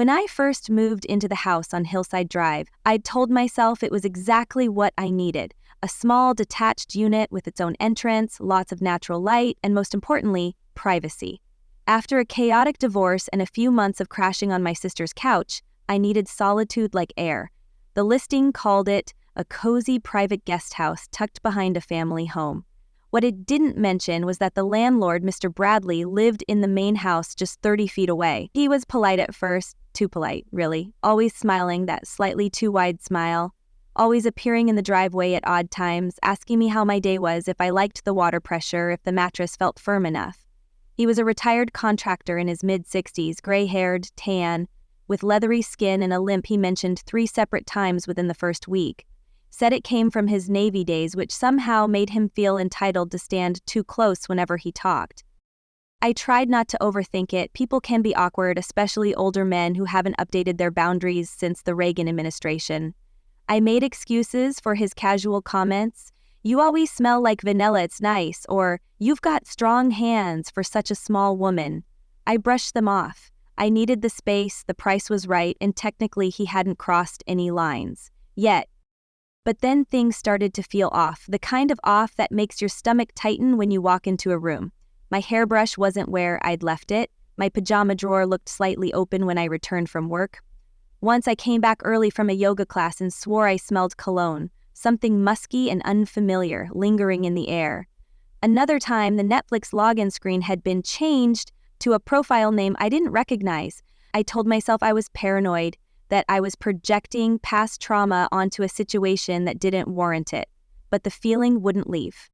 When I first moved into the house on Hillside Drive, I'd told myself it was exactly what I needed. A small, detached unit with its own entrance, lots of natural light, and most importantly, privacy. After a chaotic divorce and a few months of crashing on my sister's couch, I needed solitude like air. The listing called it a cozy private guest house tucked behind a family home. What it didn't mention was that the landlord, Mr. Bradley, lived in the main house just 30 feet away. He was polite at first, too polite, really, always smiling that slightly too wide smile, always appearing in the driveway at odd times, asking me how my day was, if I liked the water pressure, if the mattress felt firm enough. He was a retired contractor in his mid-60s, gray-haired, tan, with leathery skin and a limp he mentioned 3 separate times within the first week. Said it came from his Navy days, which somehow made him feel entitled to stand too close whenever he talked. I tried not to overthink it. People can be awkward, especially older men who haven't updated their boundaries since the Reagan administration. I made excuses for his casual comments. "You always smell like vanilla, it's nice," or "You've got strong hands for such a small woman." I brushed them off. I needed the space, the price was right, and technically he hadn't crossed any lines. Yet. But then things started to feel off, the kind of off that makes your stomach tighten when you walk into a room. My hairbrush wasn't where I'd left it. My pajama drawer looked slightly open when I returned from work. Once I came back early from a yoga class and swore I smelled cologne, something musky and unfamiliar, lingering in the air. Another time, the Netflix login screen had been changed to a profile name I didn't recognize. I told myself I was paranoid, that I was projecting past trauma onto a situation that didn't warrant it. But the feeling wouldn't leave.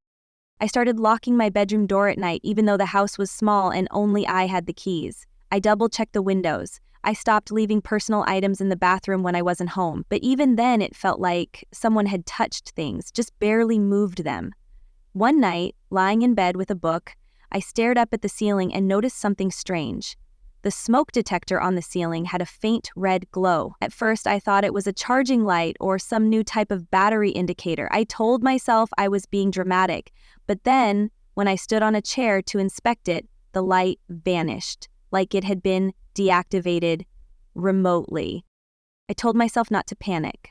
I started locking my bedroom door at night, even though the house was small and only I had the keys. I double-checked the windows. I stopped leaving personal items in the bathroom when I wasn't home, but even then it felt like someone had touched things, just barely moved them. One night, lying in bed with a book, I stared up at the ceiling and noticed something strange. The smoke detector on the ceiling had a faint red glow. At first, I thought it was a charging light or some new type of battery indicator. I told myself I was being dramatic, but then, when I stood on a chair to inspect it, the light vanished, like it had been deactivated remotely. I told myself not to panic.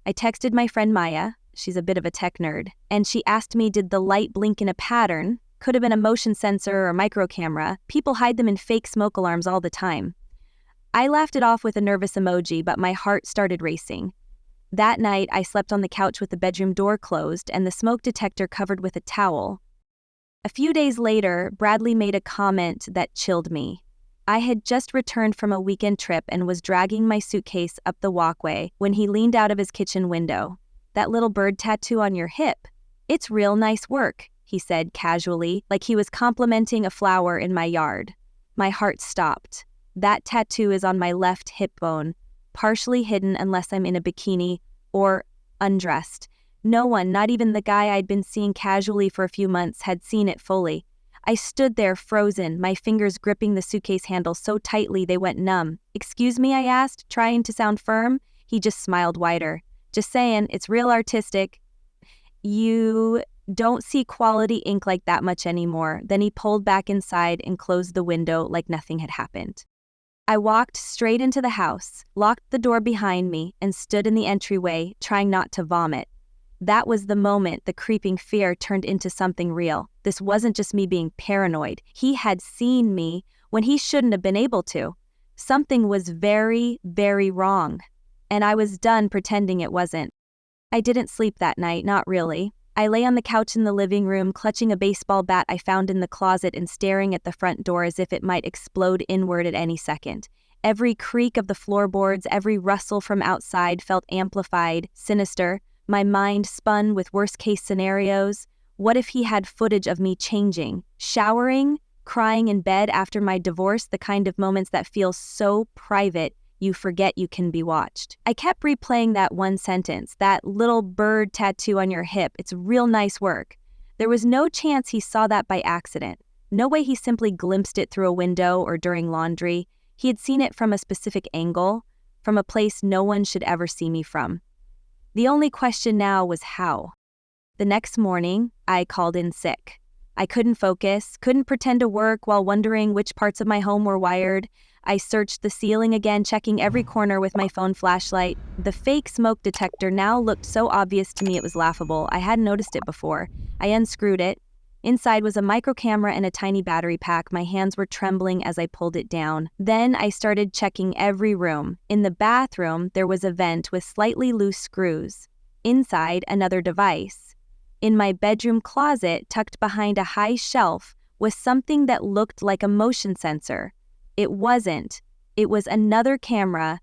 I texted my friend Maya, she's a bit of a tech nerd, and she asked me, did the light blink in a pattern? Could have been a motion sensor or micro camera. People hide them in fake smoke alarms all the time. I laughed it off with a nervous emoji, but my heart started racing. That night, I slept on the couch with the bedroom door closed and the smoke detector covered with a towel. A few days later, Bradley made a comment that chilled me. I had just returned from a weekend trip and was dragging my suitcase up the walkway when he leaned out of his kitchen window. "That little bird tattoo on your hip. It's real nice work," he said casually, like he was complimenting a flower in my yard. My heart stopped. That tattoo is on my left hip bone, partially hidden unless I'm in a bikini or undressed. No one, not even the guy I'd been seeing casually for a few months, had seen it fully. I stood there frozen, my fingers gripping the suitcase handle so tightly they went numb. "Excuse me," I asked, trying to sound firm. He just smiled wider. "Just saying, it's real artistic. You don't see quality ink like that much anymore." Then he pulled back inside and closed the window like nothing had happened. I walked straight into the house, locked the door behind me, and stood in the entryway, trying not to vomit. That was the moment the creeping fear turned into something real. This wasn't just me being paranoid. He had seen me when he shouldn't have been able to. Something was very, very wrong, and I was done pretending it wasn't. I didn't sleep that night, not really. I lay on the couch in the living room, clutching a baseball bat I found in the closet and staring at the front door as if it might explode inward at any second. Every creak of the floorboards, every rustle from outside felt amplified, sinister. My mind spun with worst-case scenarios. What if he had footage of me changing, showering, crying in bed after my divorce, the kind of moments that feel so private you forget you can be watched? I kept replaying that one sentence, "That little bird tattoo on your hip, it's real nice work." There was no chance he saw that by accident. No way he simply glimpsed it through a window or during laundry. He had seen it from a specific angle, from a place no one should ever see me from. The only question now was how. The next morning, I called in sick. I couldn't focus, couldn't pretend to work while wondering which parts of my home were wired. I searched the ceiling again, checking every corner with my phone flashlight. The fake smoke detector now looked so obvious to me it was laughable. I hadn't noticed it before. I unscrewed it. Inside was a micro camera and a tiny battery pack. My hands were trembling as I pulled it down. Then I started checking every room. In the bathroom, there was a vent with slightly loose screws. Inside, another device. In my bedroom closet, tucked behind a high shelf, was something that looked like a motion sensor. It wasn't. It was another camera.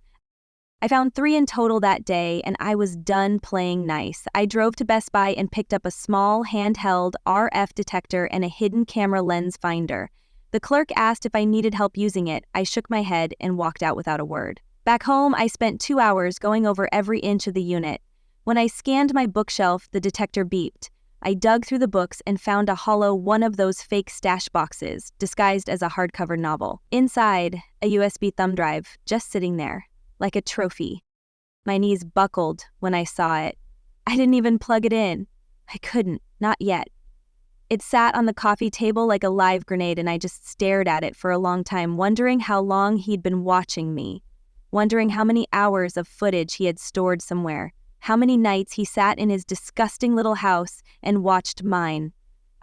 I found 3 in total that day, and I was done playing nice. I drove to Best Buy and picked up a small, handheld RF detector and a hidden camera lens finder. The clerk asked if I needed help using it. I shook my head and walked out without a word. Back home, I spent 2 hours going over every inch of the unit. When I scanned my bookshelf, the detector beeped. I dug through the books and found a hollow one of those fake stash boxes, disguised as a hardcover novel. Inside, a USB thumb drive, just sitting there, like a trophy. My knees buckled when I saw it. I didn't even plug it in. I couldn't, not yet. It sat on the coffee table like a live grenade, and I just stared at it for a long time, wondering how long he'd been watching me, wondering how many hours of footage he had stored somewhere. How many nights he sat in his disgusting little house and watched mine.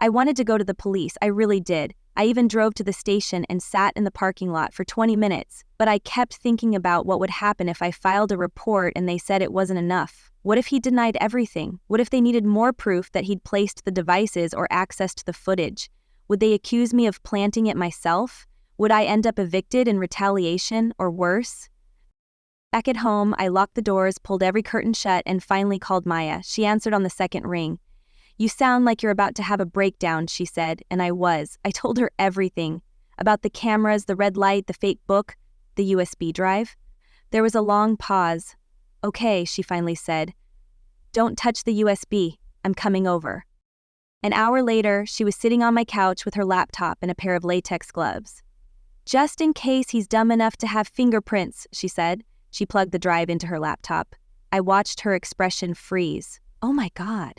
I wanted to go to the police, I really did. I even drove to the station and sat in the parking lot for 20 minutes, but I kept thinking about what would happen if I filed a report and they said it wasn't enough. What if he denied everything? What if they needed more proof that he'd placed the devices or accessed the footage? Would they accuse me of planting it myself? Would I end up evicted in retaliation or worse? Back at home, I locked the doors, pulled every curtain shut, and finally called Maya. She answered on the second ring. "You sound like you're about to have a breakdown," she said, and I was. I told her everything. About the cameras, the red light, the fake book, the USB drive. There was a long pause. "Okay," she finally said. "Don't touch the USB. I'm coming over." An hour later, she was sitting on my couch with her laptop and a pair of latex gloves. "Just in case he's dumb enough to have fingerprints," she said. She plugged the drive into her laptop. I watched her expression freeze. Oh my God.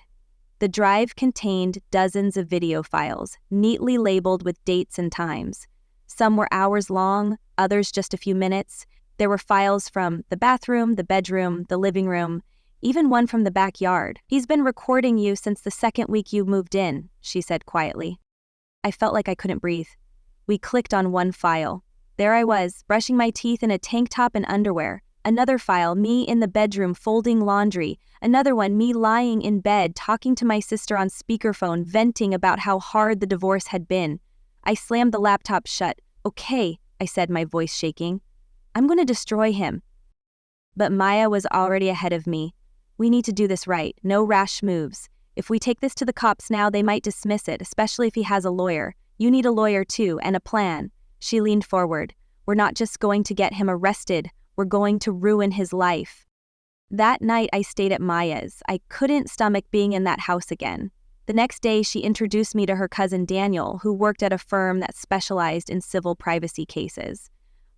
The drive contained dozens of video files, neatly labeled with dates and times. Some were hours long, others just a few minutes. There were files from the bathroom, the bedroom, the living room, even one from the backyard. "He's been recording you since the second week you moved in," she said quietly. I felt like I couldn't breathe. We clicked on one file. There I was, brushing my teeth in a tank top and underwear. Another file, me in the bedroom folding laundry. Another one, me lying in bed, talking to my sister on speakerphone, venting about how hard the divorce had been. I slammed the laptop shut. "Okay," I said, my voice shaking. "I'm going to destroy him." But Maya was already ahead of me. "We need to do this right. No rash moves. If we take this to the cops now, they might dismiss it, especially if he has a lawyer. You need a lawyer too, and a plan." She leaned forward. "We're not just going to get him arrested. We're going to ruin his life." That night I stayed at Maya's. I couldn't stomach being in that house again. The next day she introduced me to her cousin Daniel, who worked at a firm that specialized in civil privacy cases.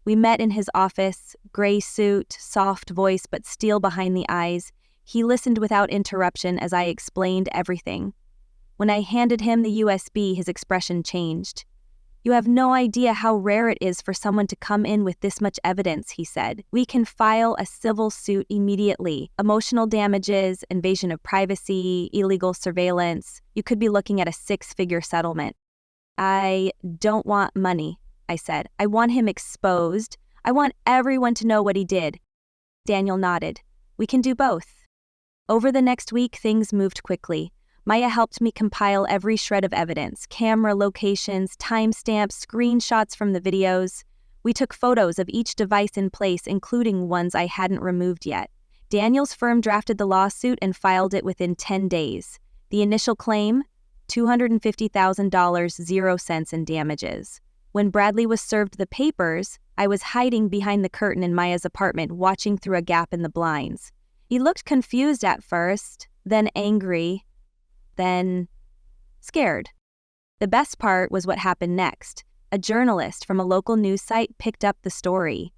We met in his office, gray suit, soft voice but steel behind the eyes. He listened without interruption as I explained everything. When I handed him the USB, his expression changed. "You have no idea how rare it is for someone to come in with this much evidence," he said. "We can file a civil suit immediately. Emotional damages, invasion of privacy, illegal surveillance. You could be looking at a 6-figure settlement." "I don't want money," I said. "I want him exposed. I want everyone to know what he did." Daniel nodded. "We can do both." Over the next week, things moved quickly. Maya helped me compile every shred of evidence, camera locations, timestamps, screenshots from the videos. We took photos of each device in place, including ones I hadn't removed yet. Daniel's firm drafted the lawsuit and filed it within 10 days. The initial claim? $250,000, 0 cents in damages. When Bradley was served the papers, I was hiding behind the curtain in Maya's apartment, watching through a gap in the blinds. He looked confused at first, then angry, then scared. The best part was what happened next. A journalist from a local news site picked up the story.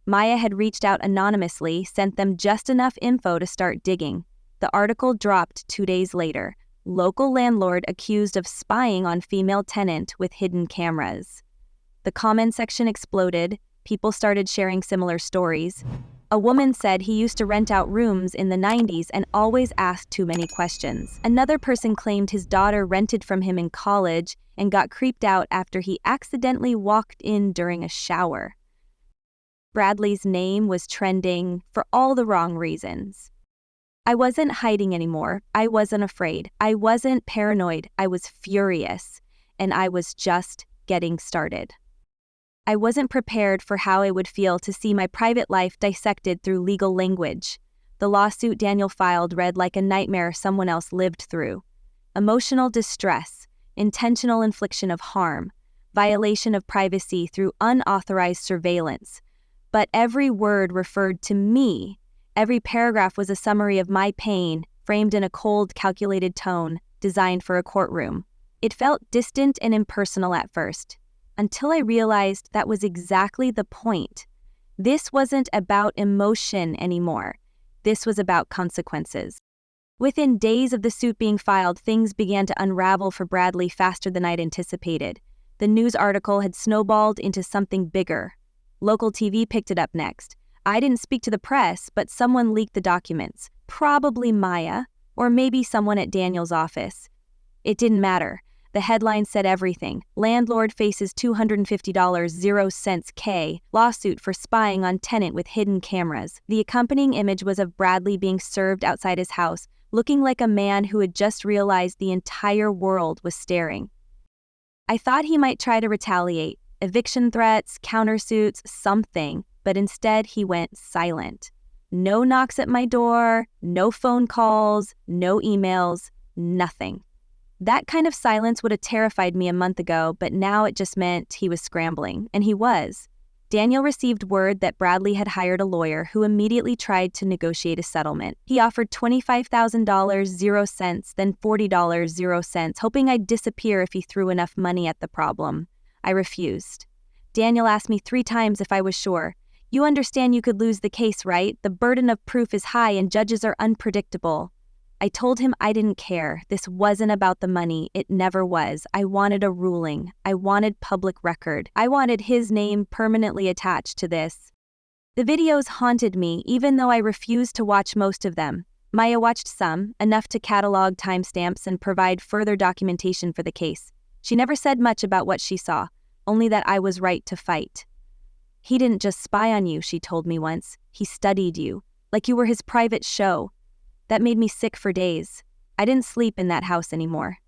Maya had reached out anonymously, sent them just enough info to start digging. The article dropped 2 days later. Local landlord accused of spying on female tenant with hidden cameras. The comment section exploded. People started sharing similar stories. A woman said he used to rent out rooms in the 90s and always asked too many questions. Another person claimed his daughter rented from him in college and got creeped out after he accidentally walked in during a shower. Bradley's name was trending for all the wrong reasons. I wasn't hiding anymore. I wasn't afraid. I wasn't paranoid. I was furious. And I was just getting started. I wasn't prepared for how it would feel to see my private life dissected through legal language. The lawsuit Daniel filed read like a nightmare someone else lived through. Emotional distress, intentional infliction of harm, violation of privacy through unauthorized surveillance. But every word referred to me. Every paragraph was a summary of my pain, framed in a cold, calculated tone, designed for a courtroom. It felt distant and impersonal at first, until I realized that was exactly the point. This wasn't about emotion anymore. This was about consequences. Within days of the suit being filed, things began to unravel for Bradley faster than I'd anticipated. The news article had snowballed into something bigger. Local TV picked it up next. I didn't speak to the press, but someone leaked the documents. Probably Maya, or maybe someone at Daniel's office. It didn't matter. The headline said everything. Landlord faces $250,000 lawsuit for spying on tenant with hidden cameras. The accompanying image was of Bradley being served outside his house, looking like a man who had just realized the entire world was staring. I thought he might try to retaliate, eviction threats, countersuits, something, but instead he went silent. No knocks at my door, no phone calls, no emails, nothing. That kind of silence would have terrified me a month ago, but now it just meant he was scrambling, and he was. Daniel received word that Bradley had hired a lawyer who immediately tried to negotiate a settlement. He offered $25,000, 0 cents, then $40, 0 cents, hoping I'd disappear if he threw enough money at the problem. I refused. Daniel asked me 3 times if I was sure. You understand you could lose the case, right? The burden of proof is high and judges are unpredictable. I told him I didn't care. This wasn't about the money. It never was. I wanted a ruling. I wanted public record. I wanted his name permanently attached to this. The videos haunted me, even though I refused to watch most of them. Maya watched some, enough to catalog timestamps and provide further documentation for the case. She never said much about what she saw, only that I was right to fight. He didn't just spy on you, she told me once. He studied you, like you were his private show. That made me sick for days. I didn't sleep in that house anymore.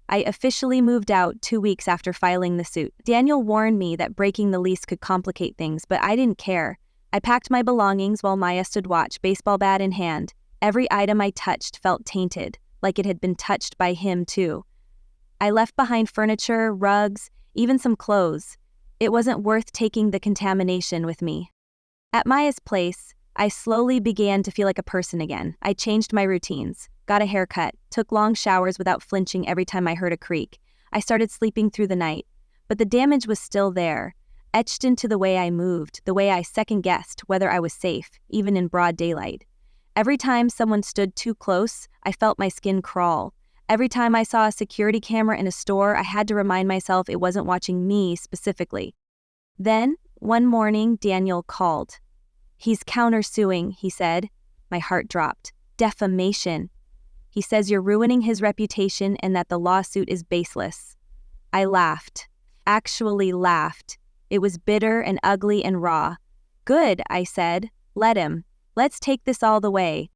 I officially moved out 2 weeks after filing the suit. Daniel warned me that breaking the lease could complicate things, but I didn't care. I packed my belongings while Maya stood watch, baseball bat in hand. Every item I touched felt tainted, like it had been touched by him too. I left behind furniture, rugs, even some clothes. It wasn't worth taking the contamination with me. At Maya's place, I slowly began to feel like a person again. I changed my routines, got a haircut, took long showers without flinching every time I heard a creak. I started sleeping through the night, but the damage was still there, etched into the way I moved, the way I second-guessed whether I was safe, even in broad daylight. Every time someone stood too close, I felt my skin crawl. Every time I saw a security camera in a store, I had to remind myself it wasn't watching me specifically. Then, one morning, Daniel called. He's countersuing, he said. My heart dropped. Defamation. He says you're ruining his reputation and that the lawsuit is baseless. I laughed. Actually laughed. It was bitter and ugly and raw. Good, I said. Let him. Let's take this all the way.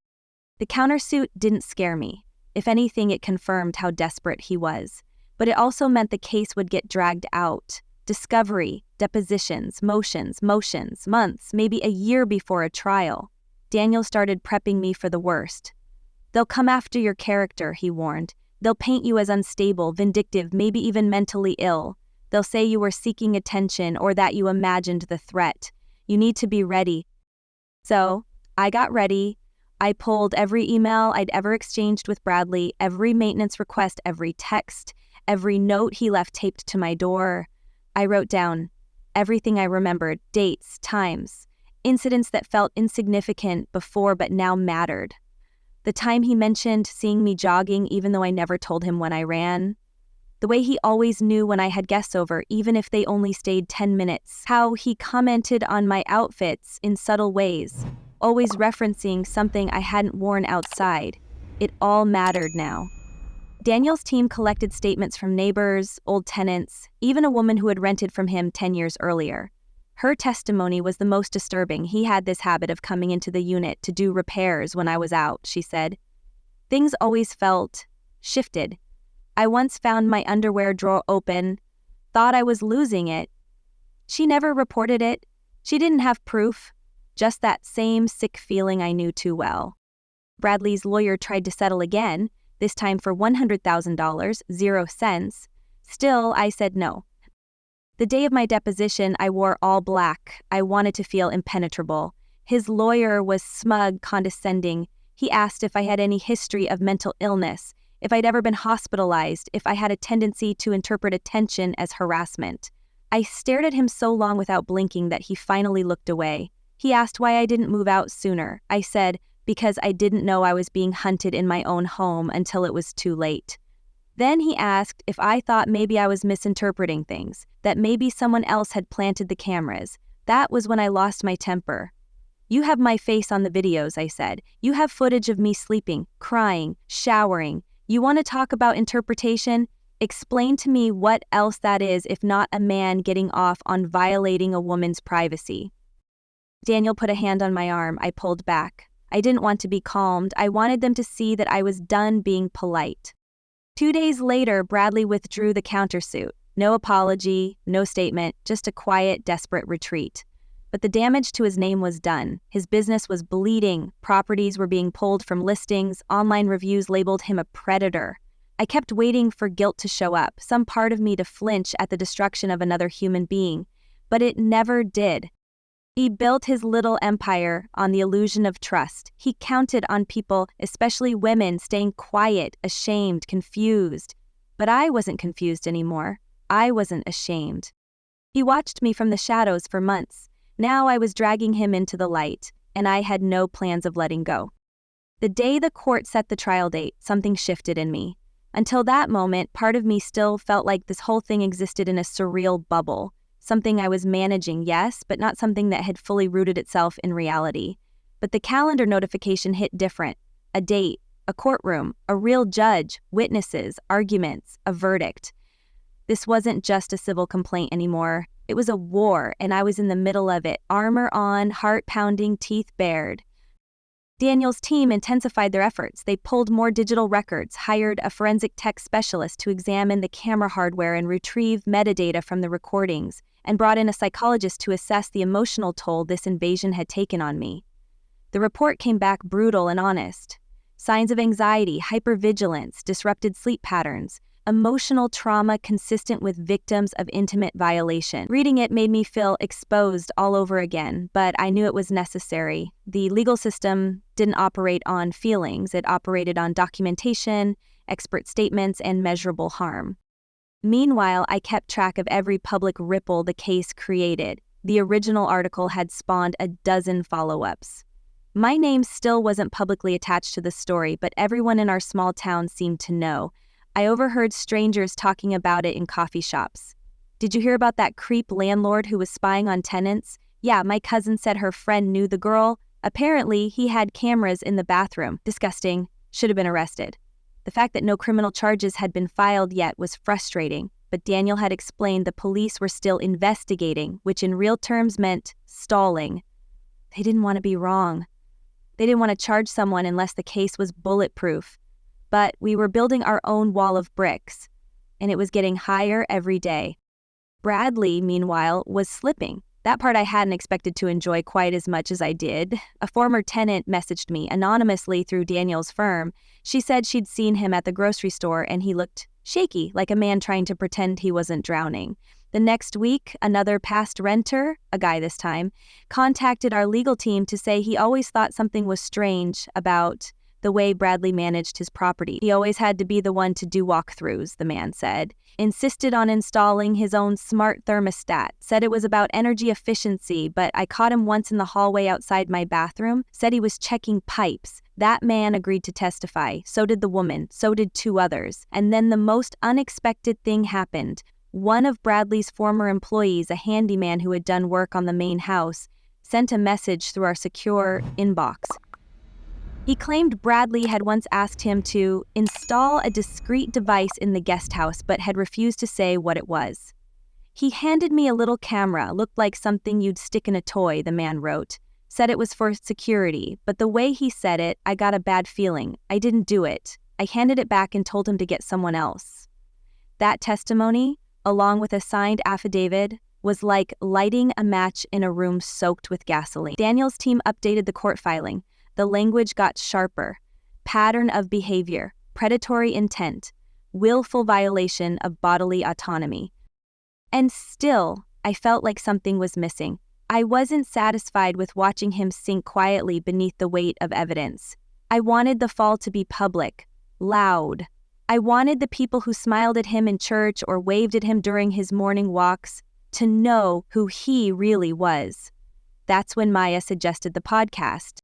The countersuit didn't scare me. If anything, it confirmed how desperate he was. But it also meant the case would get dragged out. Discovery, depositions, motions, months, maybe a year before a trial. Daniel started prepping me for the worst. They'll come after your character, he warned. They'll paint you as unstable, vindictive, maybe even mentally ill. They'll say you were seeking attention or that you imagined the threat. You need to be ready. So, I got ready. I pulled every email I'd ever exchanged with Bradley, every maintenance request, every text, every note he left taped to my door. I wrote down everything I remembered, dates, times, incidents that felt insignificant before but now mattered. The time he mentioned seeing me jogging even though I never told him when I ran. The way he always knew when I had guests over, even if they only stayed 10 minutes. How he commented on my outfits in subtle ways, always referencing something I hadn't worn outside. It all mattered now. Daniel's team collected statements from neighbors, old tenants, even a woman who had rented from him 10 years earlier. Her testimony was the most disturbing. He had this habit of coming into the unit to do repairs when I was out, she said. Things always felt shifted. I once found my underwear drawer open, thought I was losing it. She never reported it. She didn't have proof, just that same sick feeling I knew too well. Bradley's lawyer tried to settle again, this time for $100,000, 0 cents. Still, I said no. The day of my deposition, I wore all black. I wanted to feel impenetrable. His lawyer was smug, condescending. He asked if I had any history of mental illness, if I'd ever been hospitalized, if I had a tendency to interpret attention as harassment. I stared at him so long without blinking that he finally looked away. He asked why I didn't move out sooner. I said, because I didn't know I was being hunted in my own home until it was too late. Then he asked if I thought maybe I was misinterpreting things, that maybe someone else had planted the cameras. That was when I lost my temper. You have my face on the videos, I said. You have footage of me sleeping, crying, showering. You want to talk about interpretation? Explain to me what else that is if not a man getting off on violating a woman's privacy. Daniel put a hand on my arm. I pulled back. I didn't want to be calmed. I wanted them to see that I was done being polite. 2 days later, Bradley withdrew the countersuit. No apology, no statement, just a quiet, desperate retreat. But the damage to his name was done. His business was bleeding, properties were being pulled from listings, online reviews labeled him a predator. I kept waiting for guilt to show up, some part of me to flinch at the destruction of another human being. But it never did. He built his little empire on the illusion of trust. He counted on people, especially women, staying quiet, ashamed, confused. But I wasn't confused anymore. I wasn't ashamed. He watched me from the shadows for months. Now I was dragging him into the light, and I had no plans of letting go. The day the court set the trial date, something shifted in me. Until that moment, part of me still felt like this whole thing existed in a surreal bubble. Something I was managing, yes, but not something that had fully rooted itself in reality. But the calendar notification hit different. A date, a courtroom, a real judge, witnesses, arguments, a verdict. This wasn't just a civil complaint anymore. It was a war, and I was in the middle of it, armor on, heart pounding, teeth bared. Daniel's team intensified their efforts. They pulled more digital records, hired a forensic tech specialist to examine the camera hardware and retrieve metadata from the recordings, and brought in a psychologist to assess the emotional toll this invasion had taken on me. The report came back brutal and honest. Signs of anxiety, hypervigilance, disrupted sleep patterns, emotional trauma consistent with victims of intimate violation. Reading it made me feel exposed all over again, but I knew it was necessary. The legal system didn't operate on feelings. It operated on documentation, expert statements, and measurable harm. Meanwhile, I kept track of every public ripple the case created. The original article had spawned a dozen follow-ups. My name still wasn't publicly attached to the story, but everyone in our small town seemed to know. I overheard strangers talking about it in coffee shops. Did you hear about that creep landlord who was spying on tenants? Yeah, my cousin said her friend knew the girl. Apparently, he had cameras in the bathroom. Disgusting. Should have been arrested. The fact that no criminal charges had been filed yet was frustrating, but Daniel had explained the police were still investigating, which in real terms meant stalling. They didn't want to be wrong. They didn't want to charge someone unless the case was bulletproof. But we were building our own wall of bricks, and it was getting higher every day. Bradley, meanwhile, was slipping. That part I hadn't expected to enjoy quite as much as I did. A former tenant messaged me anonymously through Daniel's firm. She said she'd seen him at the grocery store and he looked shaky, like a man trying to pretend he wasn't drowning. The next week, another past renter, a guy this time, contacted our legal team to say he always thought something was strange about the way Bradley managed his property. He always had to be the one to do walkthroughs, the man said. Insisted on installing his own smart thermostat, said it was about energy efficiency, but I caught him once in the hallway outside my bathroom, said he was checking pipes. That man agreed to testify, so did the woman, so did 2 others. And then the most unexpected thing happened. One of Bradley's former employees, a handyman who had done work on the main house, sent a message through our secure inbox. He claimed Bradley had once asked him to install a discreet device in the guest house but had refused to say what it was. He handed me a little camera, looked like something you'd stick in a toy, the man wrote. Said it was for security, but the way he said it, I got a bad feeling. I didn't do it. I handed it back and told him to get someone else. That testimony, along with a signed affidavit, was like lighting a match in a room soaked with gasoline. Daniel's team updated the court filing. The language got sharper. Pattern of behavior, predatory intent, willful violation of bodily autonomy. And still, I felt like something was missing. I wasn't satisfied with watching him sink quietly beneath the weight of evidence. I wanted the fall to be public, loud. I wanted the people who smiled at him in church or waved at him during his morning walks to know who he really was. That's when Maya suggested the podcast.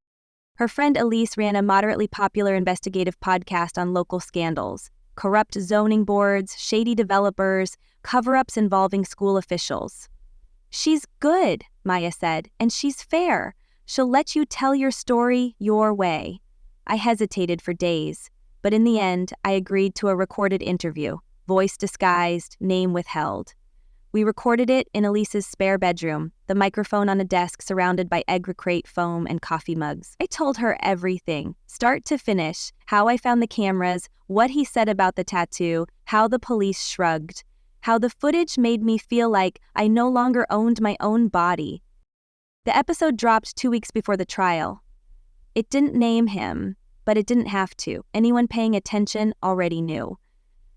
Her friend Elise ran a moderately popular investigative podcast on local scandals, corrupt zoning boards, shady developers, cover-ups involving school officials. She's good, Maya said, and she's fair. She'll let you tell your story your way. I hesitated for days, but in the end, I agreed to a recorded interview, voice disguised, name withheld. We recorded it in Elise's spare bedroom, the microphone on a desk surrounded by egg crate foam and coffee mugs. I told her everything, start to finish, how I found the cameras, what he said about the tattoo, how the police shrugged, how the footage made me feel like I no longer owned my own body. The episode dropped 2 weeks before the trial. It didn't name him, but it didn't have to. Anyone paying attention already knew.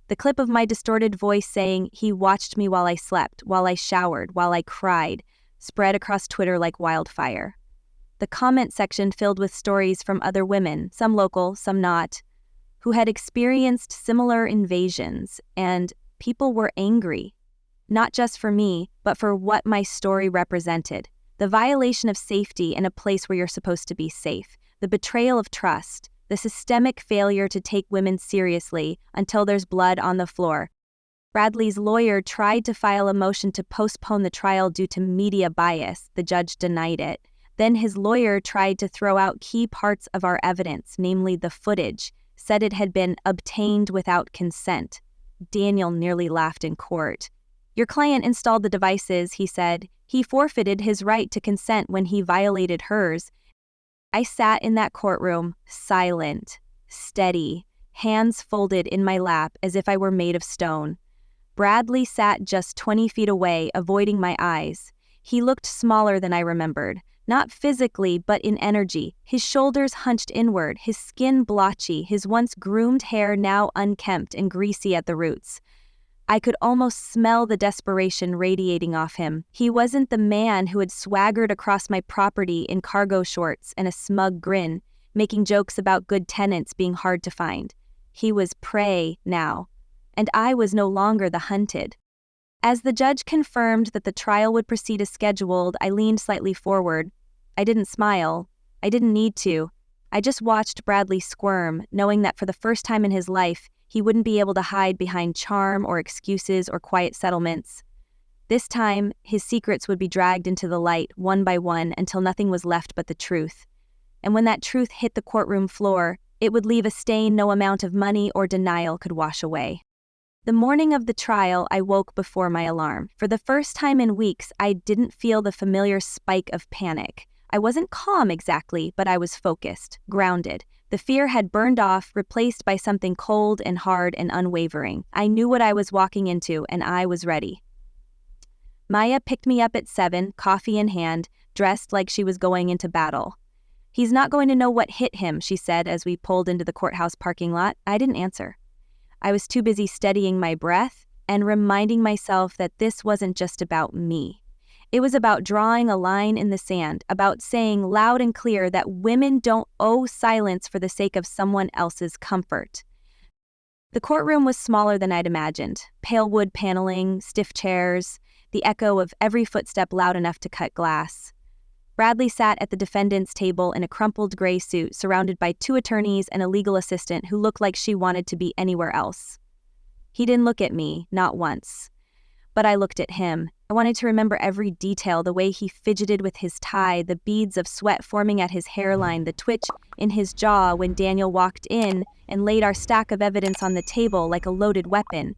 The clip of my distorted voice saying he watched me while I slept, while I showered, while I cried, spread across Twitter like wildfire. The comment section filled with stories from other women, some local, some not, who had experienced similar invasions, and people were angry. Not just for me, but for what my story represented. The violation of safety in a place where you're supposed to be safe. The betrayal of trust. The systemic failure to take women seriously until there's blood on the floor. Bradley's lawyer tried to file a motion to postpone the trial due to media bias. The judge denied it. Then his lawyer tried to throw out key parts of our evidence, namely the footage, said it had been obtained without consent. Daniel nearly laughed in court. Your client installed the devices, he said. He forfeited his right to consent when he violated hers. I sat in that courtroom, silent, steady, hands folded in my lap as if I were made of stone. Bradley sat just 20 feet away, avoiding my eyes. He looked smaller than I remembered, not physically but in energy, his shoulders hunched inward, his skin blotchy, his once groomed hair now unkempt and greasy at the roots. I could almost smell the desperation radiating off him. He wasn't the man who had swaggered across my property in cargo shorts and a smug grin, making jokes about good tenants being hard to find. He was prey now, and I was no longer the hunted. As the judge confirmed that the trial would proceed as scheduled, I leaned slightly forward. I didn't smile. I didn't need to. I just watched Bradley squirm, knowing that for the first time in his life, he wouldn't be able to hide behind charm or excuses or quiet settlements. This time, his secrets would be dragged into the light one by one until nothing was left but the truth. And when that truth hit the courtroom floor, it would leave a stain no amount of money or denial could wash away. The morning of the trial, I woke before my alarm. For the first time in weeks, I didn't feel the familiar spike of panic. I wasn't calm exactly, but I was focused, grounded. The fear had burned off, replaced by something cold and hard and unwavering. I knew what I was walking into, and I was ready. Maya picked me up at 7, coffee in hand, dressed like she was going into battle. He's not going to know what hit him, she said as we pulled into the courthouse parking lot. I didn't answer. I was too busy steadying my breath and reminding myself that this wasn't just about me. It was about drawing a line in the sand, about saying loud and clear that women don't owe silence for the sake of someone else's comfort. The courtroom was smaller than I'd imagined. Pale wood paneling, stiff chairs, the echo of every footstep loud enough to cut glass. Bradley sat at the defendant's table in a crumpled gray suit, surrounded by 2 attorneys and a legal assistant who looked like she wanted to be anywhere else. He didn't look at me, not once. But I looked at him. I wanted to remember every detail, the way he fidgeted with his tie, the beads of sweat forming at his hairline, the twitch in his jaw when Daniel walked in and laid our stack of evidence on the table like a loaded weapon.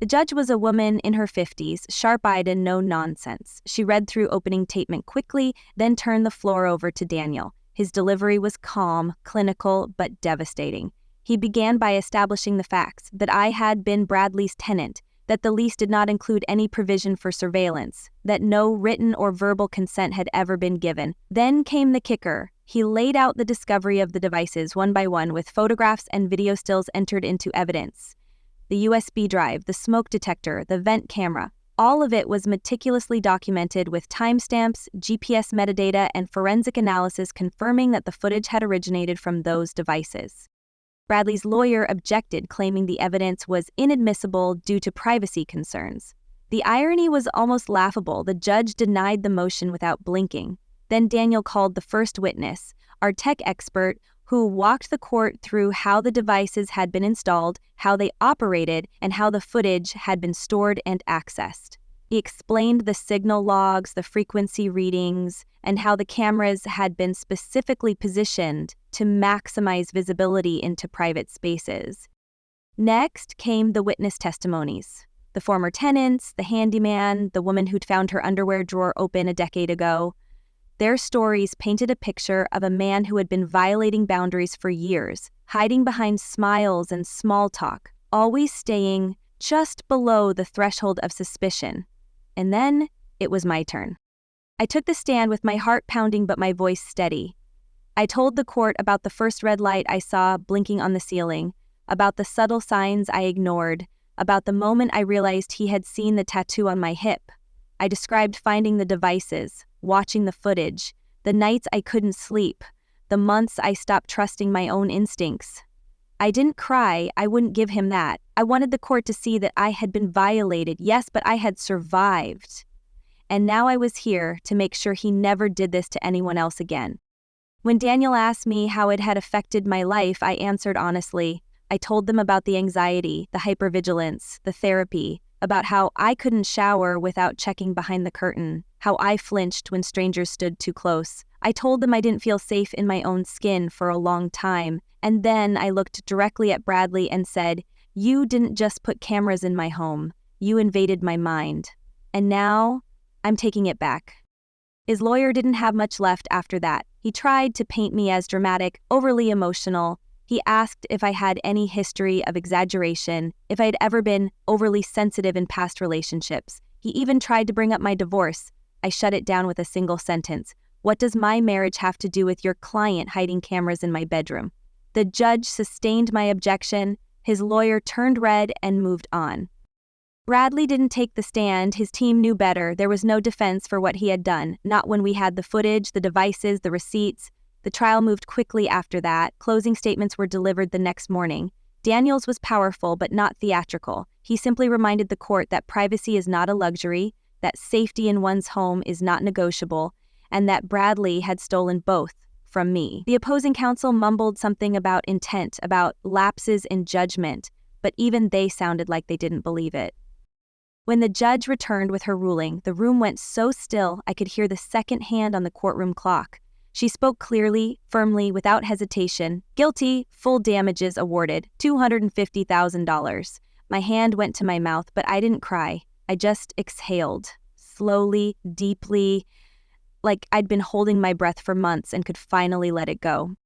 The judge was a woman in her 50s, sharp-eyed and no-nonsense. She read through opening statement quickly, then turned the floor over to Daniel. His delivery was calm, clinical, but devastating. He began by establishing the facts, that I had been Bradley's tenant, that the lease did not include any provision for surveillance, that no written or verbal consent had ever been given. Then came the kicker. He laid out the discovery of the devices one by one, with photographs and video stills entered into evidence. The USB drive, the smoke detector, the vent camera, all of it was meticulously documented with timestamps, GPS metadata, and forensic analysis confirming that the footage had originated from those devices. Bradley's lawyer objected, claiming the evidence was inadmissible due to privacy concerns. The irony was almost laughable. The judge denied the motion without blinking. Then Daniel called the first witness, our tech expert, who walked the court through how the devices had been installed, how they operated, and how the footage had been stored and accessed. He explained the signal logs, the frequency readings, and how the cameras had been specifically positioned to maximize visibility into private spaces. Next came the witness testimonies. The former tenants, the handyman, the woman who'd found her underwear drawer open a decade ago. Their stories painted a picture of a man who had been violating boundaries for years, hiding behind smiles and small talk, always staying just below the threshold of suspicion. And then it was my turn. I took the stand with my heart pounding but my voice steady. I told the court about the first red light I saw blinking on the ceiling, about the subtle signs I ignored, about the moment I realized he had seen the tattoo on my hip. I described finding the devices, watching the footage, the nights I couldn't sleep, the months I stopped trusting my own instincts. I didn't cry. I wouldn't give him that. I wanted the court to see that I had been violated, yes, but I had survived. And now I was here to make sure he never did this to anyone else again. When Daniel asked me how it had affected my life, I answered honestly. I told them about the anxiety, the hypervigilance, the therapy, about how I couldn't shower without checking behind the curtain, how I flinched when strangers stood too close. I told them I didn't feel safe in my own skin for a long time, and then I looked directly at Bradley and said, "You didn't just put cameras in my home, you invaded my mind. And now, I'm taking it back." His lawyer didn't have much left after that. He tried to paint me as dramatic, overly emotional. He asked if I had any history of exaggeration, if I had ever been overly sensitive in past relationships. He even tried to bring up my divorce. I shut it down with a single sentence. What does my marriage have to do with your client hiding cameras in my bedroom? The judge sustained my objection. His lawyer turned red and moved on. Bradley didn't take the stand. His team knew better. There was no defense for what he had done, not when we had the footage, the devices, the receipts. The trial moved quickly after that. Closing statements were delivered the next morning. Daniel's was powerful but not theatrical. He simply reminded the court that privacy is not a luxury, that safety in one's home is not negotiable, and that Bradley had stolen both from me. The opposing counsel mumbled something about intent, about lapses in judgment, but even they sounded like they didn't believe it. When the judge returned with her ruling, the room went so still I could hear the second hand on the courtroom clock. She spoke clearly, firmly, without hesitation. Guilty, full damages awarded, $250,000. My hand went to my mouth, but I didn't cry. I just exhaled, slowly, deeply, like I'd been holding my breath for months and could finally let it go.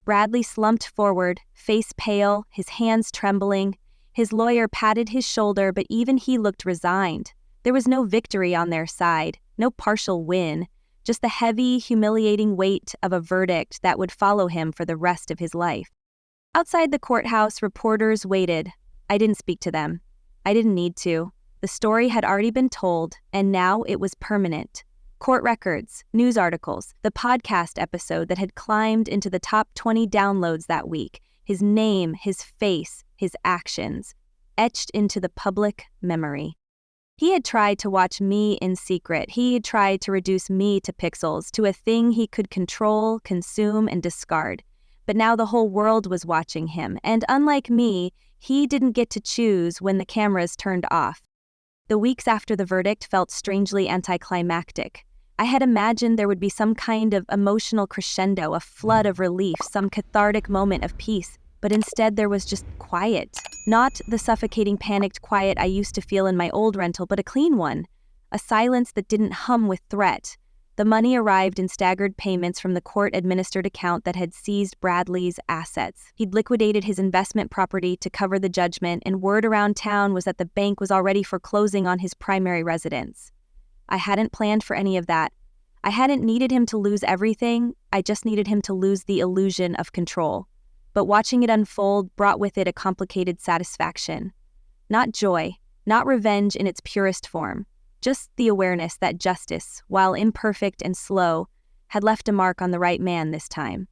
Bradley slumped forward, face pale, his hands trembling. His lawyer patted his shoulder, but even he looked resigned. There was no victory on their side, no partial win, just the heavy, humiliating weight of a verdict that would follow him for the rest of his life. Outside the courthouse, reporters waited. I didn't speak to them. I didn't need to. The story had already been told, and now it was permanent. Court records, news articles, the podcast episode that had climbed into the top 20 downloads that week, his name, his face, his actions, etched into the public memory. He had tried to watch me in secret. He had tried to reduce me to pixels, to a thing he could control, consume, and discard. But now the whole world was watching him, and unlike me, he didn't get to choose when the cameras turned off. The weeks after the verdict felt strangely anticlimactic. I had imagined there would be some kind of emotional crescendo, a flood of relief, some cathartic moment of peace, but instead there was just quiet. Not the suffocating, panicked quiet I used to feel in my old rental, but a clean one. A silence that didn't hum with threat. The money arrived in staggered payments from the court-administered account that had seized Bradley's assets. He'd liquidated his investment property to cover the judgment, and word around town was that the bank was already foreclosing on his primary residence. I hadn't planned for any of that. I hadn't needed him to lose everything, I just needed him to lose the illusion of control. But watching it unfold brought with it a complicated satisfaction. Not joy, not revenge in its purest form. Just the awareness that justice, while imperfect and slow, had left a mark on the right man this time.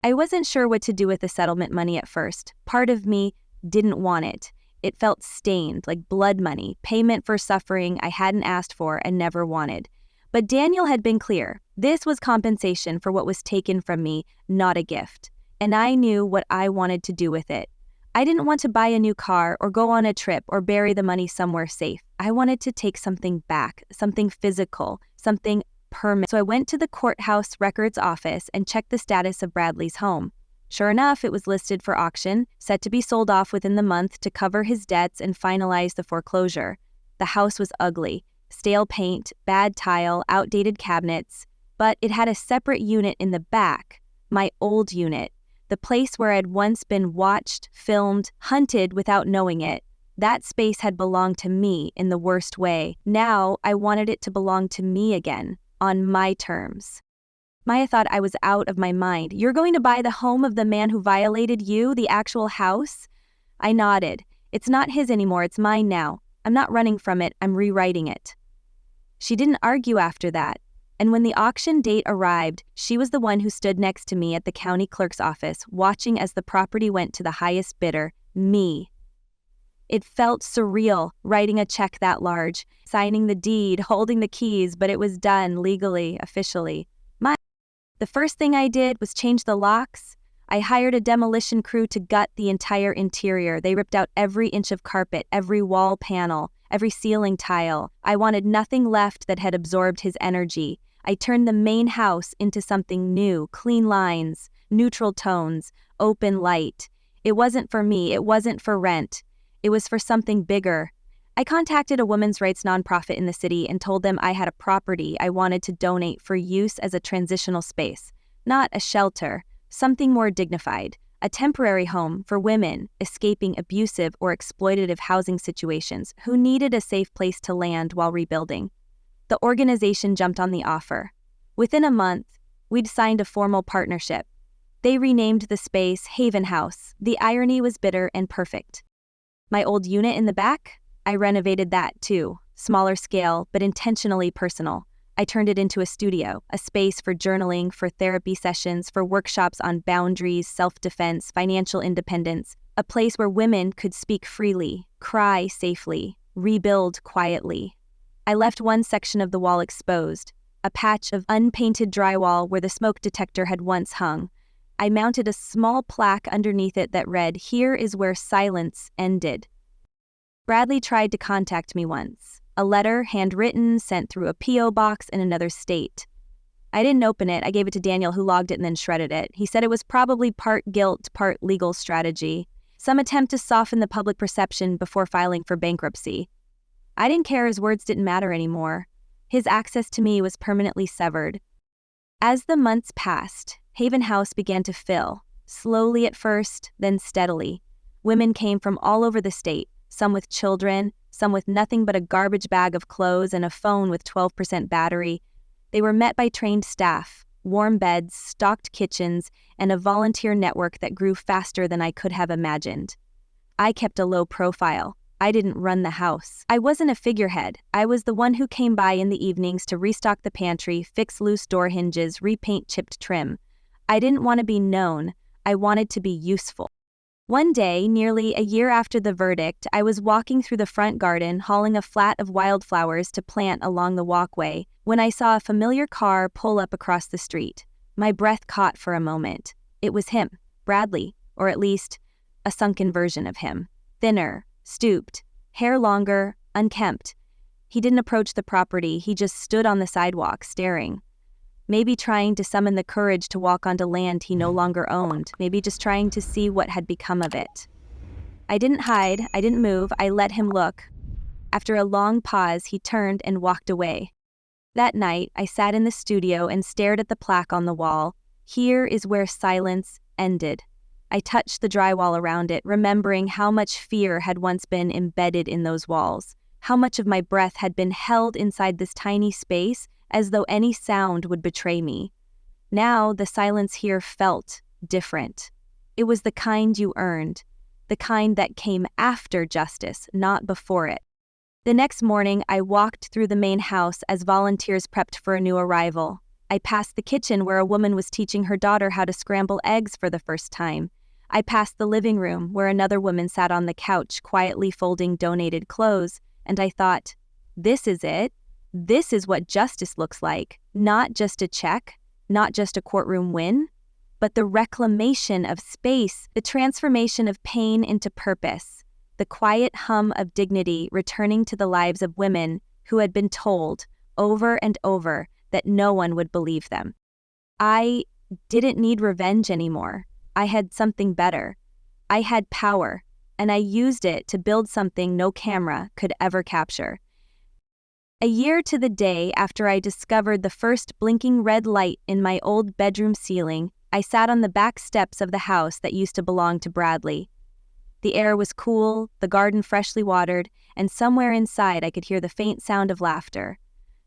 I wasn't sure what to do with the settlement money at first. Part of me didn't want it. It felt stained, like blood money, payment for suffering I hadn't asked for and never wanted. But Daniel had been clear. This was compensation for what was taken from me, not a gift. And I knew what I wanted to do with it. I didn't want to buy a new car or go on a trip or bury the money somewhere safe. I wanted to take something back, something physical, something permanent. So I went to the courthouse records office and checked the status of Bradley's home. Sure enough, it was listed for auction, set to be sold off within the month to cover his debts and finalize the foreclosure. The house was ugly, stale paint, bad tile, outdated cabinets, but it had a separate unit in the back, my old unit. The place where I'd once been watched, filmed, hunted without knowing it. That space had belonged to me in the worst way. Now I wanted it to belong to me again, on my terms. Maya thought I was out of my mind. You're going to buy the home of the man who violated you, the actual house? I nodded. It's not his anymore, it's mine now. I'm not running from it, I'm rewriting it. She didn't argue after that. And when the auction date arrived, she was the one who stood next to me at the county clerk's office, watching as the property went to the highest bidder, me. It felt surreal, writing a check that large, signing the deed, holding the keys, but it was done legally, officially. The first thing I did was change the locks. I hired a demolition crew to gut the entire interior. They ripped out every inch of carpet, every wall panel, every ceiling tile. I wanted nothing left that had absorbed his energy. I turned the main house into something new, clean lines, neutral tones, open light. It wasn't for me, it wasn't for rent. It was for something bigger. I contacted a women's rights nonprofit in the city and told them I had a property I wanted to donate for use as a transitional space, not a shelter, something more dignified, a temporary home for women escaping abusive or exploitative housing situations who needed a safe place to land while rebuilding. The organization jumped on the offer. Within a month, we'd signed a formal partnership. They renamed the space Haven House. The irony was bitter and perfect. My old unit in the back? I renovated that too, smaller scale, but intentionally personal. I turned it into a studio, a space for journaling, for therapy sessions, for workshops on boundaries, self-defense, financial independence, a place where women could speak freely, cry safely, rebuild quietly. I left one section of the wall exposed, a patch of unpainted drywall where the smoke detector had once hung. I mounted a small plaque underneath it that read, "Here is where silence ended." Bradley tried to contact me once. A letter, handwritten, sent through a P.O. box in another state. I didn't open it. I gave it to Daniel, who logged it and then shredded it. He said it was probably part guilt, part legal strategy. Some attempt to soften the public perception before filing for bankruptcy. I didn't care, his words didn't matter anymore. His access to me was permanently severed. As the months passed, Haven House began to fill, slowly at first, then steadily. Women came from all over the state, some with children, some with nothing but a garbage bag of clothes and a phone with 12% battery. They were met by trained staff, warm beds, stocked kitchens, and a volunteer network that grew faster than I could have imagined. I kept a low profile. I didn't run the house. I wasn't a figurehead. I was the one who came by in the evenings to restock the pantry, fix loose door hinges, repaint chipped trim. I didn't want to be known. I wanted to be useful. One day, nearly a year after the verdict, I was walking through the front garden, hauling a flat of wildflowers to plant along the walkway, when I saw a familiar car pull up across the street. My breath caught for a moment. It was him, Bradley, or at least a sunken version of him. Thinner, stooped, hair longer, unkempt. He didn't approach the property, he just stood on the sidewalk, staring. Maybe trying to summon the courage to walk onto land he no longer owned, maybe just trying to see what had become of it. I didn't hide, I didn't move, I let him look. After a long pause, he turned and walked away. That night, I sat in the studio and stared at the plaque on the wall. Here is where silence ended. I touched the drywall around it, remembering how much fear had once been embedded in those walls, how much of my breath had been held inside this tiny space, as though any sound would betray me. Now, the silence here felt different. It was the kind you earned, the kind that came after justice, not before it. The next morning, I walked through the main house as volunteers prepped for a new arrival. I passed the kitchen where a woman was teaching her daughter how to scramble eggs for the first time. I passed the living room where another woman sat on the couch quietly folding donated clothes, and I thought, this is it. This is what justice looks like. Not just a check, not just a courtroom win, but the reclamation of space, the transformation of pain into purpose, the quiet hum of dignity returning to the lives of women who had been told over and over that no one would believe them. I didn't need revenge anymore. I had something better. I had power, and I used it to build something no camera could ever capture. A year to the day after I discovered the first blinking red light in my old bedroom ceiling, I sat on the back steps of the house that used to belong to Bradley. The air was cool, the garden freshly watered, and somewhere inside I could hear the faint sound of laughter.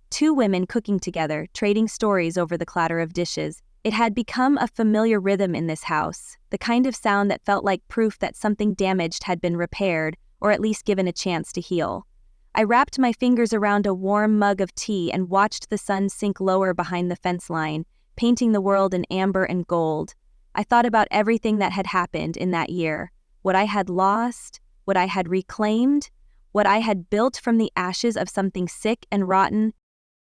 Two women cooking together, trading stories over the clatter of dishes. It had become a familiar rhythm in this house, the kind of sound that felt like proof that something damaged had been repaired, or at least given a chance to heal. I wrapped my fingers around a warm mug of tea and watched the sun sink lower behind the fence line, painting the world in amber and gold. I thought about everything that had happened in that year, what I had lost, what I had reclaimed, what I had built from the ashes of something sick and rotten.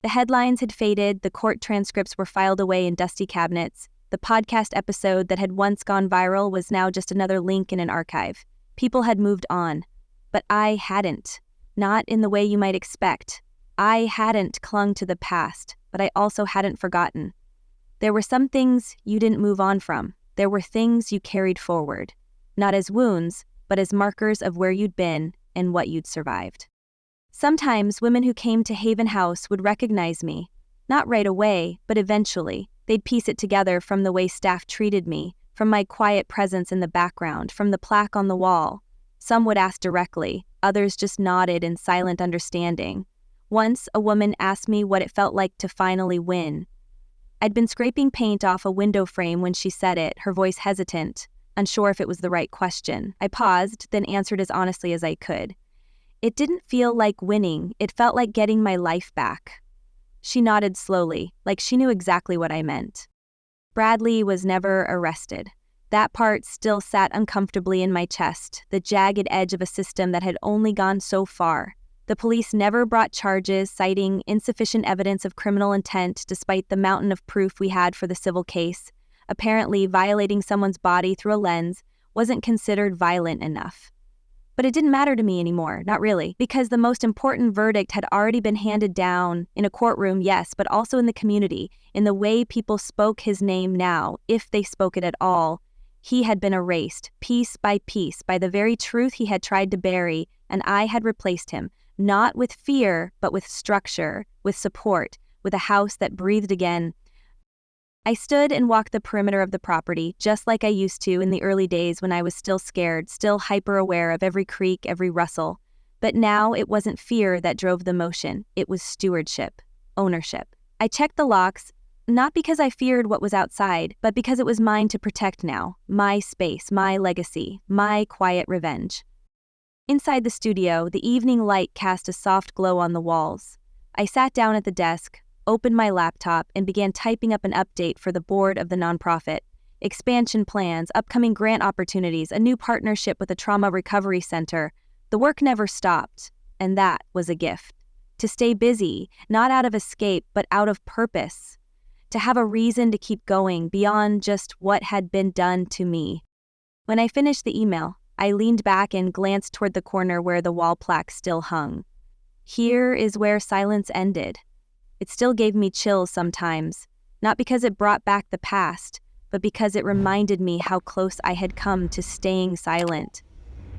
The headlines had faded, the court transcripts were filed away in dusty cabinets. The podcast episode that had once gone viral was now just another link in an archive. People had moved on, but I hadn't. Not in the way you might expect. I hadn't clung to the past, but I also hadn't forgotten. There were some things you didn't move on from. There were things you carried forward, not as wounds, but as markers of where you'd been and what you'd survived. Sometimes women who came to Haven House would recognize me. Not right away, but eventually. They'd piece it together from the way staff treated me, from my quiet presence in the background, from the plaque on the wall. Some would ask directly, others just nodded in silent understanding. Once, a woman asked me what it felt like to finally win. I'd been scraping paint off a window frame when she said it, her voice hesitant, unsure if it was the right question. I paused, then answered as honestly as I could. It didn't feel like winning, it felt like getting my life back. She nodded slowly, like she knew exactly what I meant. Bradley was never arrested. That part still sat uncomfortably in my chest, the jagged edge of a system that had only gone so far. The police never brought charges, citing insufficient evidence of criminal intent despite the mountain of proof we had for the civil case. Apparently, violating someone's body through a lens wasn't considered violent enough. But it didn't matter to me anymore, not really, because the most important verdict had already been handed down in a courtroom, yes, but also in the community, in the way people spoke his name now, if they spoke it at all. He had been erased, piece by piece, by the very truth he had tried to bury, and I had replaced him, not with fear, but with structure, with support, with a house that breathed again. I stood and walked the perimeter of the property, just like I used to in the early days when I was still scared, still hyper-aware of every creak, every rustle. But now it wasn't fear that drove the motion, it was stewardship, ownership. I checked the locks, not because I feared what was outside, but because it was mine to protect now, my space, my legacy, my quiet revenge. Inside the studio, the evening light cast a soft glow on the walls. I sat down at the desk, opened my laptop, and began typing up an update for the board of the nonprofit. Expansion plans, upcoming grant opportunities, a new partnership with a trauma recovery center. The work never stopped, and that was a gift. To stay busy, not out of escape, but out of purpose. To have a reason to keep going beyond just what had been done to me. When I finished the email, I leaned back and glanced toward the corner where the wall plaque still hung. Here is where silence ended. It still gave me chills sometimes, not because it brought back the past, but because it reminded me how close I had come to staying silent.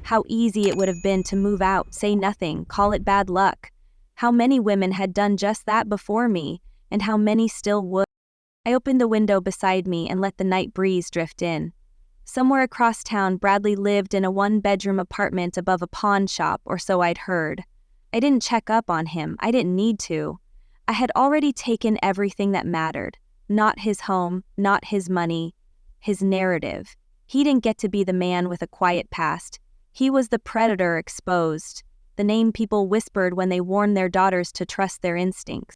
How easy it would have been to move out, say nothing, call it bad luck. How many women had done just that before me, and how many still would. I opened the window beside me and let the night breeze drift in. Somewhere across town, Bradley lived in a one-bedroom apartment above a pawn shop, or so I'd heard. I didn't check up on him. I didn't need to. I had already taken everything that mattered. Not his home, not his money, his narrative. He didn't get to be the man with a quiet past. He was the predator exposed, the name people whispered when they warned their daughters to trust their instincts.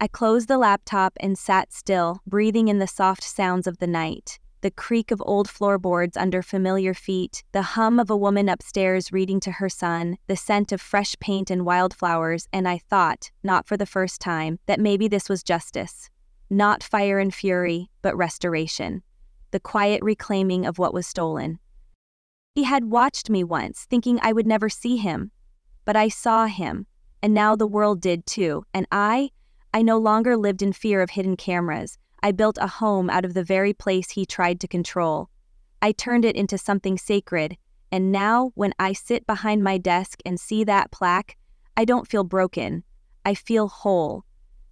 I closed the laptop and sat still, breathing in the soft sounds of the night. The creak of old floorboards under familiar feet, the hum of a woman upstairs reading to her son, the scent of fresh paint and wildflowers, and I thought, not for the first time, that maybe this was justice. Not fire and fury, but restoration. The quiet reclaiming of what was stolen. He had watched me once, thinking I would never see him. But I saw him, and now the world did too, and I no longer lived in fear of hidden cameras. I built a home out of the very place he tried to control. I turned it into something sacred, and now when I sit behind my desk and see that plaque, I don't feel broken. I feel whole.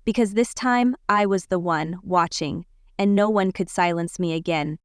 Because this time, I was the one watching, and no one could silence me again.